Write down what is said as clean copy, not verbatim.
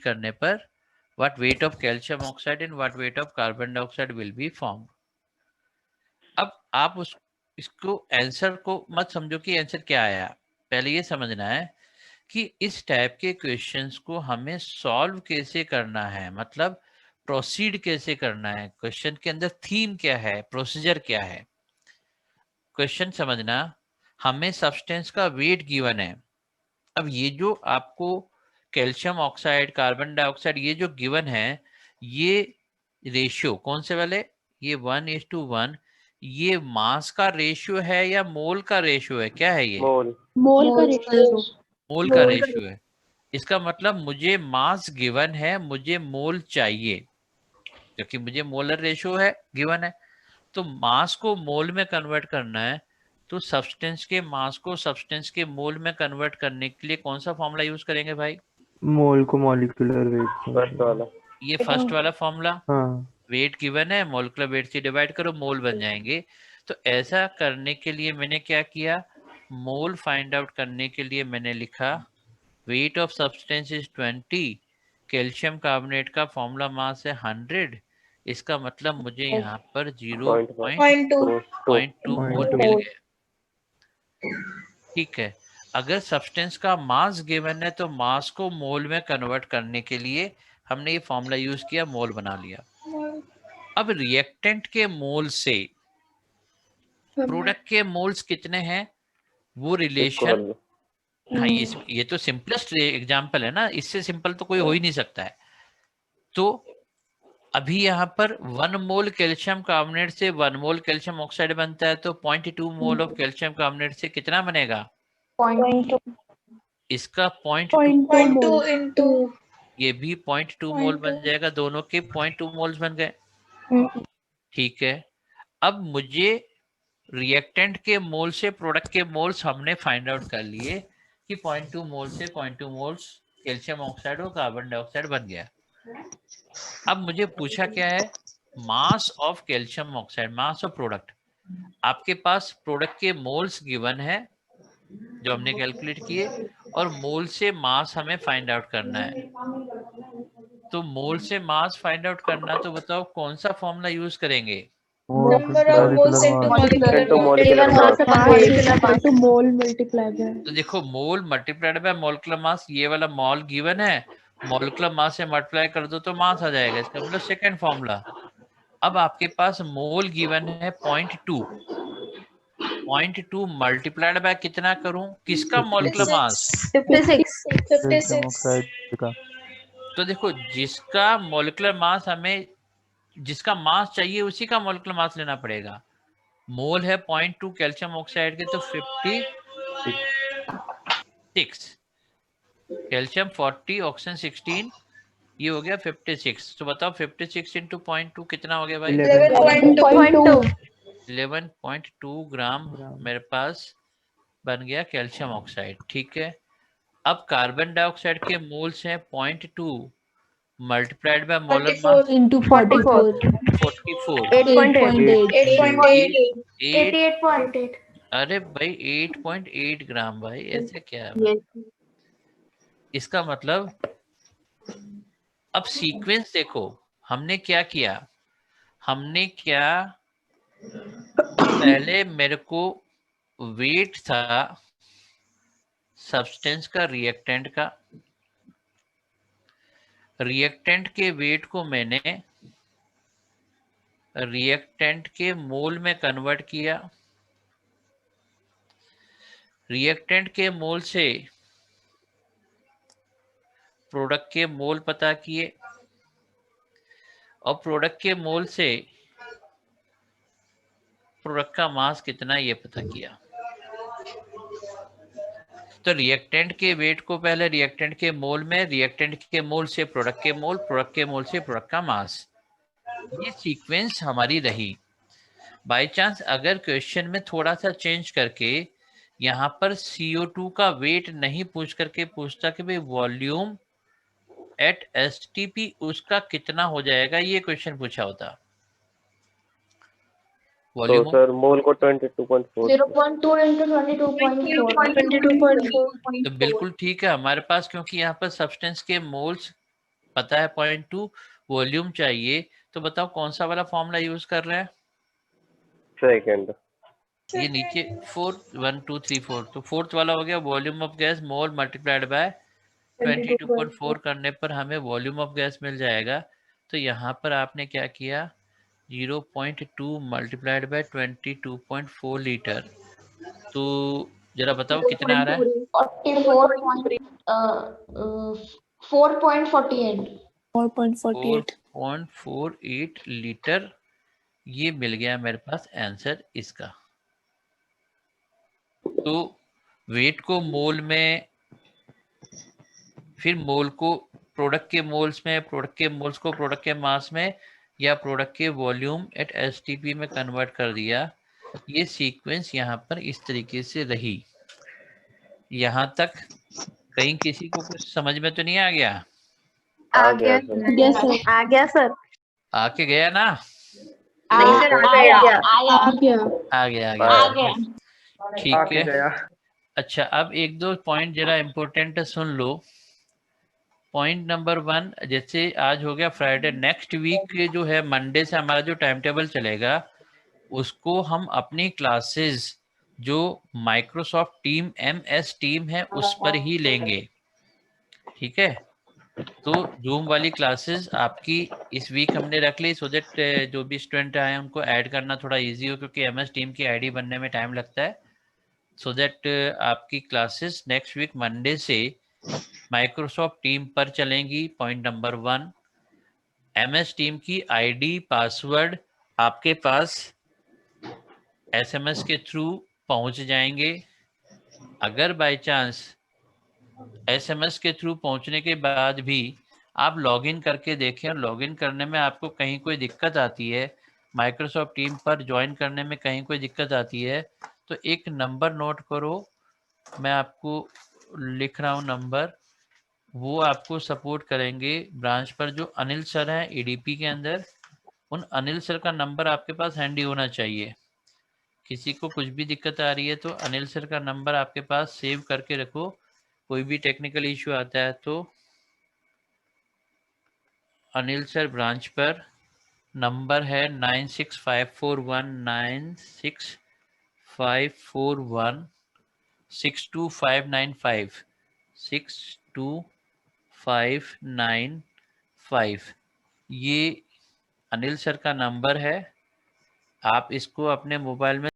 करने पर what weight of calcium oxide and what weight of carbon dioxide will be formed. अब आप इसको आंसर को मत समझो कि आंसर क्या आया, पहले ये समझना है कि इस टाइप के क्वेश्चंस को हमें सॉल्व कैसे करना है, मतलब प्रोसीड कैसे करना है, क्वेश्चन के अंदर थीम क्या है, प्रोसीजर क्या है। क्वेश्चन समझना, हमें सब्सटेंस का वेट गिवन है। अब ये जो आपको कैल्शियम ऑक्साइड, कार्बन डाइऑक्साइड ये जो गिवन है, ये रेशियो कौन से वाले, ये 1:1, ये मास का रेशियो है या मोल का रेशियो है, क्या है ये? मोल का रेशियो। मोल का रेशियो है। इसका मतलब मुझे मास गिवन है, मुझे मोल चाहिए, क्योंकि मुझे मोलर रेशियो है गिवन है। तो मास को मोल में कन्वर्ट करना है, तो सब्सटेंस के मास को सब्सटेंस के मोल में कन्वर्ट करने के लिए कौन सा फॉर्मूला यूज करेंगे भाई? मोल को मॉलिक्यूलर वेट से। ये फर्स्ट वाला फॉर्मूला, हाँ। वेट गिवन है, मोलिकुलर वेट से डिवाइड करो, मोल बन जाएंगे। तो ऐसा करने के लिए मैंने क्या किया, मोल फाइंड आउट करने के लिए मैंने लिखा weight of substance is 20, calcium carbonate का फॉर्मूला मास है 100, इसका मतलब मुझे यहाँ पर 0.2 मोल मिल गया। ठीक है, अगर सब्सटेंस का मास गिवन है तो मास को मोल में कन्वर्ट करने के लिए हमने ये फॉर्मूला यूज किया, मोल बना लिया। अब रिएक्टेंट के मोल से प्रोडक्ट के मोल्स कितने हैं, वो रिलेशन, हाँ ये तो सिंपलेस्ट एग्जांपल है ना, इससे सिंपल तो कोई हो ही नहीं सकता है। तो अभी यहाँ पर 1 मोल कैल्शियम कार्बोनेट से 1 मोल कैल्शियम ऑक्साइड बनता है, तो 0.2 मोल ऑफ कैल्शियम कार्बोनेट से कितना बनेगा? 0.2 इसका 0.2 इंटू ये भी 0.2 मोल बन जाएगा, दोनों के 0.2 मोल्स बन गए। ठीक है, अब मुझे रिएक्टेंट के मोल से प्रोडक्ट के मोल्स हमने फाइंड आउट कर लिए कि 0.2 मोल से 0.2 मोल्स कैल्शियम ऑक्साइड और कार्बन डाइऑक्साइड बन गया। अब मुझे पूछा क्या है, mass of calcium oxide, mass of product. आपके पास प्रोडक्ट के मोल्स गिवन है जो हमने कैलकुलेट किए, और मोल से मास हमें फाइंड आउट करना है। तो मोल से मास फाइंड आउट करना, तो बताओ कौन सा फॉर्मूला यूज करेंगे? तो देखो, मोल मल्टीप्लाइड बाय मोलिकुलर मास, ये वाला मोल गिवन है, मोलिकुलर मास से मल्टीप्लाई कर दो तो मास आ जाएगा, इसका मतलब सेकंड फॉर्मूला। अब आपके पास मोल गिवन है 0.2, 0.2 मल्टीप्लाइड बाय कितना करूं, किसका मोलिकुलर मास? 56 का। तो देखो, जिसका मोलिकुलर मास हमें, जिसका मास चाहिए उसी का मोलिकुलर मास लेना पड़ेगा। मोल है 0.2 कैल्शियम ऑक्साइड के, तो 56, कैल्शियम 40, ऑक्सीजन 16, ये हो गया 56। तो बताओ 56 इंटू 0.2 कितना हो गया भाई? 11.2 ग्राम मेरे पास बन गया कैल्शियम ऑक्साइड। ठीक है, अब कार्बन डाइऑक्साइड के मोल्स हैं 0.2 multiplied by molar mass into 44 44, 88.8 अरे भाई 8.8 ग्राम भाई, ऐसे क्या है? इसका मतलब, अब सीक्वेंस देखो, हमने क्या किया, हमने क्या, पहले मेरे को वेट था सब्सटेंस का रिएक्टेंट का, रिएक्टेंट के वेट को मैंने रिएक्टेंट के मोल में कन्वर्ट किया, रिएक्टेंट के मोल से प्रोडक्ट के मोल पता किए, और प्रोडक्ट के मोल से प्रोडक्ट का मास कितना ये पता किया। तो रिएक्टेंट के वेट को पहले रिएक्टेंट के मोल में, रिएक्टेंट के मोल से प्रोडक्ट के मोल, प्रोडक्ट के मोल से प्रोडक्ट का मास, ये सीक्वेंस हमारी रही। बाय चांस अगर क्वेश्चन में थोड़ा सा चेंज करके यहाँ पर CO2 का वेट नहीं पूछ करके पूछता कि भाई वॉल्यूम एट STP उसका कितना हो जाएगा, ये क्वेश्चन पूछा होता। वॉल्यूम तो सर मोल को 22.4 0.2 into 22.4 तो बिल्कुल ठीक है हमारे पास, क्योंकि यहाँ पर सब्सटेंस के मोल्स पता है 0.2 वॉल्यूम चाहिए, तो बताओ कौन सा वाला फॉर्मूला यूज कर रहे हैं? सेकंड। ये नीचे 4 1 2 3 4, तो फोर्थ वाला हो गया volume of gas mole multiplied by 22.4 करने पर हमें वॉल्यूम ऑफ गैस मिल जाएगा। तो यहाँ पर आपने क्या किया, 0.2 मल्टीप्लाइड बाय 22.4 लीटर। तो जरा बताओ कितना आ रहा है? 4.48 4.48 लीटर। ये मिल गया मेरे पास आंसर इसका। तो वेट को मोल में, फिर मोल को प्रोडक्ट के मोल्स में, प्रोडक्ट के मोल्स को प्रोडक्ट के मास में, या प्रोडक्ट के वॉल्यूम एट एसटीपी में कन्वर्ट कर दिया। ये सीक्वेंस यहाँ पर इस तरीके से रही। यहाँ तक कहीं किसी को कुछ समझ में तो नहीं आ गया? आ गया सर। आ गया सर। आके गया ना? नहीं सर, आ गया। ठीक है। गया। अच्छा, अब एक दो पॉइंट जरा इम्पोर्टेंट सुन लो। पॉइंट नंबर 1, जैसे आज हो गया फ्राइडे, नेक्स्ट वीक जो है मंडे से हमारा जो टाइम टेबल चलेगा, उसको हम अपनी क्लासेस जो माइक्रोसॉफ्ट टीम MS टीम है उस पर ही लेंगे। ठीक है? तो जूम वाली क्लासेस आपकी इस वीक हमने रख ली, सो दैट जो भी स्टूडेंट आए उनको ऐड करना थोड़ा इजी हो, क्योंकि MS टीम की आईडी बनने में टाइम लगता है। सो दैट आपकी क्लासेस नेक्स्ट वीक मंडे से माइक्रोसॉफ्ट टीम पर चलेंगी। पॉइंट नंबर 1, MS टीम की आईडी पासवर्ड आपके पास SMS के थ्रू पहुंच जाएंगे। अगर बाय चांस SMS के थ्रू पहुंचने के बाद भी आप लॉगिन करके देखें और लॉगिन करने में आपको कहीं कोई दिक्कत आती है, माइक्रोसॉफ्ट टीम पर ज्वाइन करने में कहीं कोई दिक्कत आती है, तो एक नंबर नोट करो, मैं आपको लिख रहा हूँ नंबर। वो आपको सपोर्ट करेंगे ब्रांच पर जो अनिल सर हैं EDP के अंदर। उन अनिल सर का नंबर आपके पास हैंडी होना चाहिए। किसी को कुछ भी दिक्कत आ रही है तो अनिल सर का नंबर आपके पास सेव करके रखो। कोई भी टेक्निकल इश्यू आता है तो अनिल सर ब्रांच पर नंबर है 9654196541 62595 ये अनिल सर का नंबर है। आप इसको अपने मोबाइल में